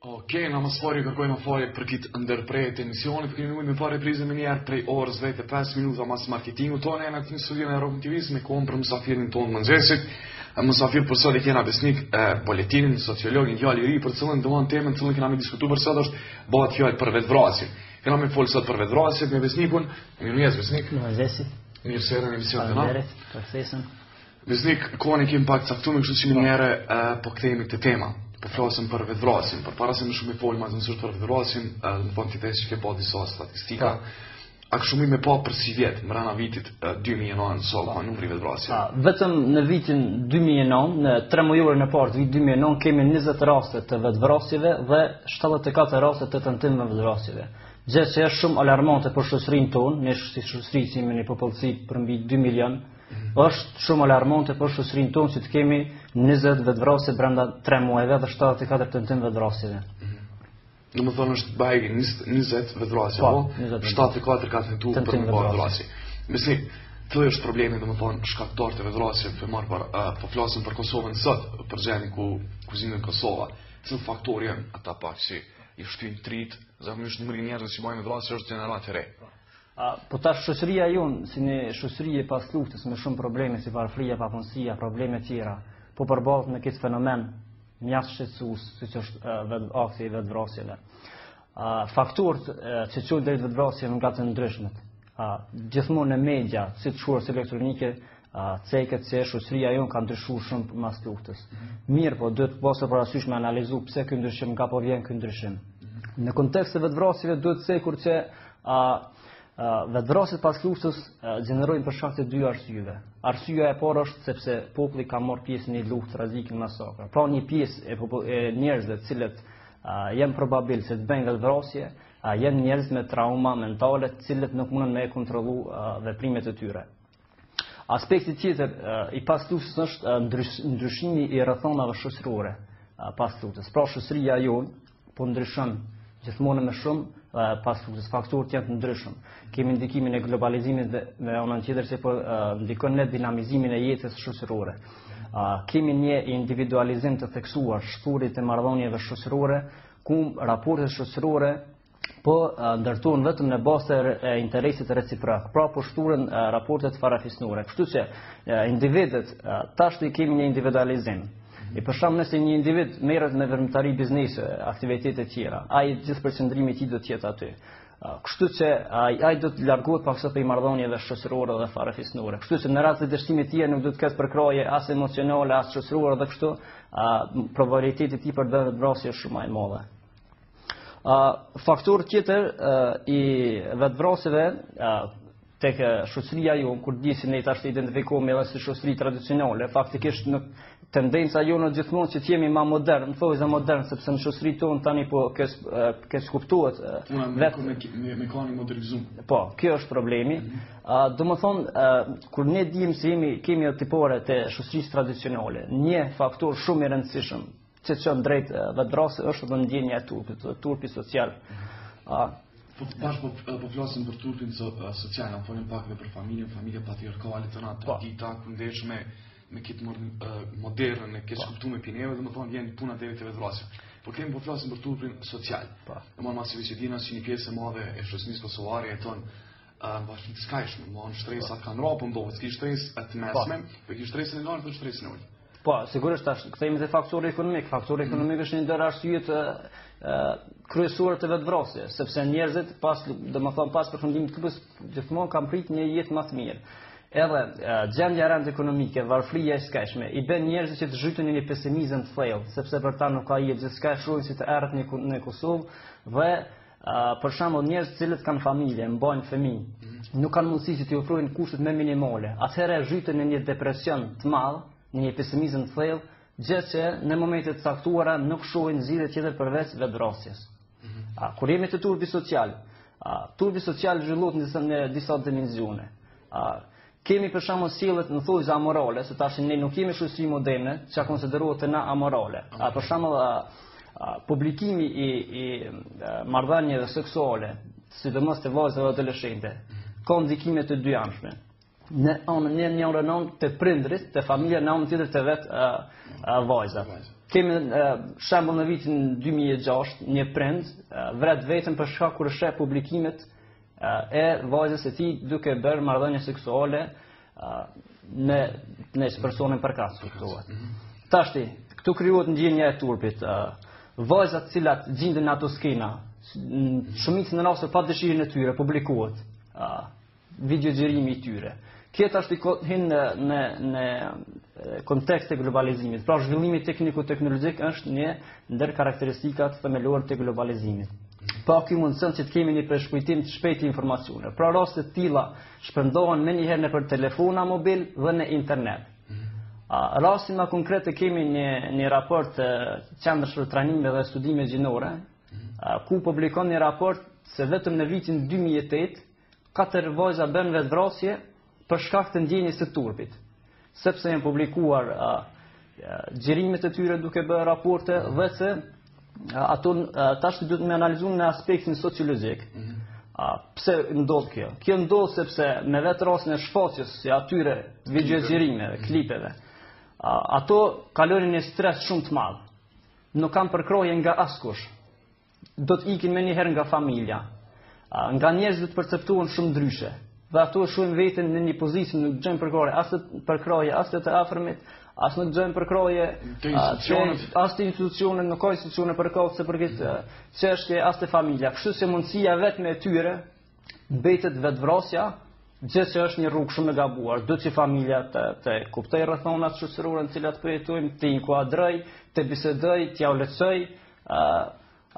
Okej, në mësfari kërkojnë fare për këtë ndërprejt e emisionit, për kemi mujtë me fare prizën me njerë prej orës 5 minuta mas marketingu tonë, e në këtë një studion e Rock TV me kohën për mësafirin tonë mëngjesit. Mësafir për sot e kena Besnik, politinin, sociologin, djali i ri, për cilën dëmon temën cilën kena me diskutu për sot është bëhet fjallë për vetvrasjen. Kena me folë sot për vetvrasjen me Besnikun. Mirëmëngjes Besnik. Mirëmëngjes. Mirë se erdhën në emisionin tonë. Profesor. Besnik, kohën e kemi pak caktuar, kështu që një herë po kthehemi këtë tema. Po flasim për vetvrasjen, për para se më shumë i folë ma nësështë për vetvrasjen, në fond të tesë që ke pa disa statistika, a këshumi me pa për si vjetë, më rana vitit 2009 sola, numri vetvrasje? Vetëm në vitin 2009, në 3 mujore në partë vit 2009, kemi 20 raste të vetvrasjeve dhe 74 raste të tentim me vetvrasjeve. Gjë që është shumë alarmante për shoqërinë tonë, ne si shoqëri si me një popullsi për mbi 2 milion, është shumë alarmante për shoqërinë tonë që të kemi 20 vetvrasje brenda 3 muajve dhe 74 tentim vetvrasjeve. Në më thonë është bajgi 20 vetvrasje, po? 74 ka tentu për në bërë vetvrasje. Besnik, të është problemi dhe më thonë shkaktar të vetvrasje po flasim për Kosovën sot, për gjeni ku kuzinën Kosova. Cilë faktori janë ata pak që i shtyjnë trit, zakonisht numri njerëzve që bajnë vetvrasje është gjenerat e re. Po tash shoqëria jonë, si një shoqëri pas luftës me shumë probleme si varfëria, papunësia, probleme tjera, po përballet me këtë fenomen mjaft shqetësues, siç është akti i vetvrasjeve. Faktorët që çojnë deri në vetvrasje nga të ndryshmet. Gjithmonë në media, si të shkruar elektronike, ceket se shoqëria jonë ka ndryshuar shumë pas luftës. Mirë, po duhet pasur parasysh me analizu pse ky ndryshim nga po vjen ky ndryshim. Në kontekst të vetvrasjeve duhet sekur që vetvrasjet pas luftës gjenerojnë për shkak të 2 arsyeve. Arsyeja e parë është sepse populli ka marrë pjesë në një luftë rrezike masakër. Pra një pjesë e njerëzve të cilët janë probabil se të bëjnë vetvrasje, janë njerëz me trauma mentale të cilët nuk mundën me kontrollu veprimet e tyre. Aspekti tjetër i pas luftës është ndryshimi i rrethonave shoqërore pas luftës. Pra shoqëria jonë po ndryshon gjithmonë më shumë pas luftës, faktorët janë të ndryshëm. Kemi ndikimin e globalizimit dhe me anën tjetër që po ndikon në dinamizimin e jetës shoqërore. Kemi një individualizim të theksuar shturit të marrëdhënieve shoqërore, ku raportet shoqërore po ndërtohen vetëm në bazë të interesit reciprok, pra po shturen raportet farafisnore. Kështu që individët tash kemi një individualizim. I përsham nëse një individ merret me veprimtari biznese, aktivitete tjera, ai gjithë përqendrimi i tij do të jetë aty. Kështu që ai do të largohet paksa prej marrëdhënieve shoqërore dhe farafisnore. Kështu që në rast të dështimit të tjerë nuk do të ketë përkraje as emocionale as shoqërore dhe kështu probabiliteti i tij për vetvrasje është shumë më i madh. Faktor tjetër i vetvrasjeve tek shoqëria jonë, kur di se ne tash identifikohemi edhe si shoqëri tradicionale, faktikisht në tendenca jonë gjithmonë që të jemi më modern, thojza modern, sepse në shoqërinë tonë tani po kes kuptohet me kanë modernizuar. Po, kjo është problemi. Domethënë kur ne dimë se kemi tipore të shoqërisë tradicionale, një faktor shumë i rëndësishëm që çon drejt vetvrasjes është edhe ndjenja e turpi social. Po flasim për turpin social, folim pak edhe për familja patriarkale të na tradita ku ndeshme me këtë modern, në këtë kuptume pineve, dhe më thonë vjen puna deri te vetvrasja. Por kemi po flasim për turpin social. E mon masivi që dina si një pjesë e madhe e shoqërisë kosovare jeton në vazhdim të skajshme, mon shtresat kanë rrapë, ndohet s'ki shtresë të mesme, po ki shtresën e lartë dhe shtresën e ulët. Po, sigurisht tash kthehemi te faktori ekonomik. Faktori ekonomik është një ndër arsyet kryesore të vetvrasjes, sepse njerëzit pas përfundimit të luftës gjithmonë kanë prit një jetë më të mirë. Edhe gjendja rënd ekonomike, varfëria e skajshme, i bën njerëzit që të zhyten në një pesimizëm të thellë, sepse për ta nuk ka jetë, gjithçka shohin si të errët në Kosovë dhe për shembull njerëz të cilët kanë familje, mbajnë fëmijë, nuk kanë mundësi që t'i ofrojnë kushtet më minimale. Atëherë zhyten në një depresion të madh, në një pesimizëm të thellë, gjë që në momente të caktuara nuk shohin zgjidhje tjetër përveç vetvrasjes. Kur jemi te turpi social zhvillohet në disa dimensione. Kemi për shembull sjelljet në thojza amorale, se tash ne nuk kemi shoqëri moderne, që konsiderohet na amorale. Për shembull publikimi i marrëdhënieve seksuale, sidomos të vajzave dhe adoleshente, ka ndikime të dyjanshme. Në një anën të prindrit, të familja, në anën tjetër të vetë vajza. Kemi shembull në vitin 2006, një prind vret vetëm për shkak kur sheh publikimet e vajzës së tij duke bërë marrëdhënie seksuale në personin përkatës kuptohet. Tashti, këtu krijohet ndjenja e turpit. Vajzat të cilat gjenden në ato skena, shumicën e rasteve pa dëshirën e tyre publikohet videoxhirimi i tyre. Kjo është hin në kontekst të globalizimit. Pra zhvillimi tekniko-teknologjik është një ndër karakteristikat themelore të globalizimit. Pa ky mundëson që të kemi një përshkujtim të shpejtë informacione. Pra raste të tilla shpërndohen menjëherë nëpër telefona mobil dhe në internet. Rasti më konkret kemi një raport të Qendrës për Trajnime dhe Studime Gjinore, ku publikon një raport se vetëm në vitin 2008 4 vajza bën vetvrasje për shkak të ndjenjes së turpit, sepse janë publikuar xhirimet e tyre duke bërë raporte dhe se ato tash duhet me analizuar në aspektin sociologjik. Pse ndodh kjo? Kjo ndodh sepse me vetë rastin e shfaqjes së atyre videoxhirimeve, klipeve, ato kalojnë një stres shumë të madh. Nuk kanë përkroje nga askush. Do të ikin menjëherë nga familja. Nga njerëzit perceptohen shumë ndryshe. Dhe ato shohin veten në një pozicion nuk gjejnë përkroje as të afërmit, as nuk gjejnë përkroje as të institucionet, nuk ka institucione përkatëse për këtë çështje as të familja. Kështu se mundësia vetme e tyre mbetet vetvrasja, gjë që është një rrugë shumë e gabuar. Duhet që familja të kuptojë rrethonat shoqërore në të cilat po jetojmë, të inkuadroj, të bisedoj, t'ia ulësoj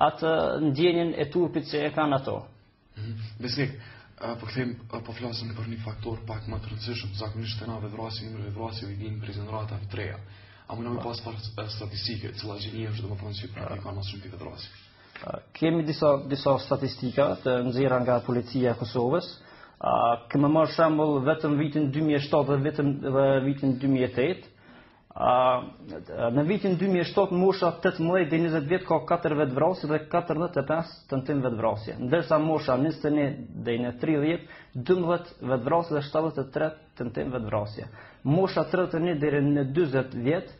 atë ndjenjen e turpit që e kanë ato. Besnik, po flasim për një faktor pak më të rëndësishëm, zakonisht të na vetvrasje i vinë prezentata të treja. A mundon pas statistike, cila gjënie është domethënë që praktikon më shumë vetvrasje? Kemi disa statistika të nxjerra nga policia e Kosovës. Kemë marrë shembull vetëm vitin 2007 dhe vitin 2008. Në vitin 2007 mosha 18 deri 20 vjet ka 4 vetvrasje dhe 45 tentim vetvrasje, ndërsa mosha 21 deri në 30 12 vetvrasje dhe 73 tentim vetvrasje. Mosha 31 deri në 40 vjet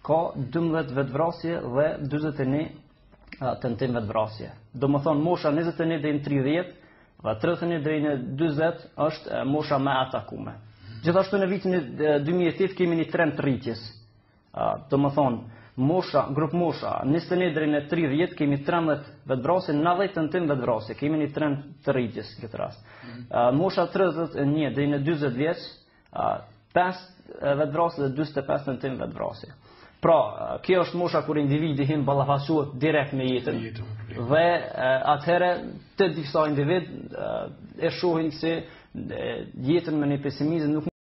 ka 12 vetvrasje dhe 41 tentim vetvrasje. Domethënë mosha 21 deri në 30 dhe 31 deri në 40 është mosha më e atakuar. Gjithashtu në vitin 2008 kemi një trend të rritjes. Domethënë grup mosha 21 deri në 30 kemi 13 vetvrasje, 90 tentim vetvrasje, kemi një trend të rritjes në këtë rast. Mosha 31 deri në 40 vjeç 5 vetvrasje dhe 45 tentim vetvrasje. Pra, kjo është mosha kur individi hyn ballafasohet direkt me jetën. Dhe atëherë të disa individ e shohin se jetën me një pesimizëm nuk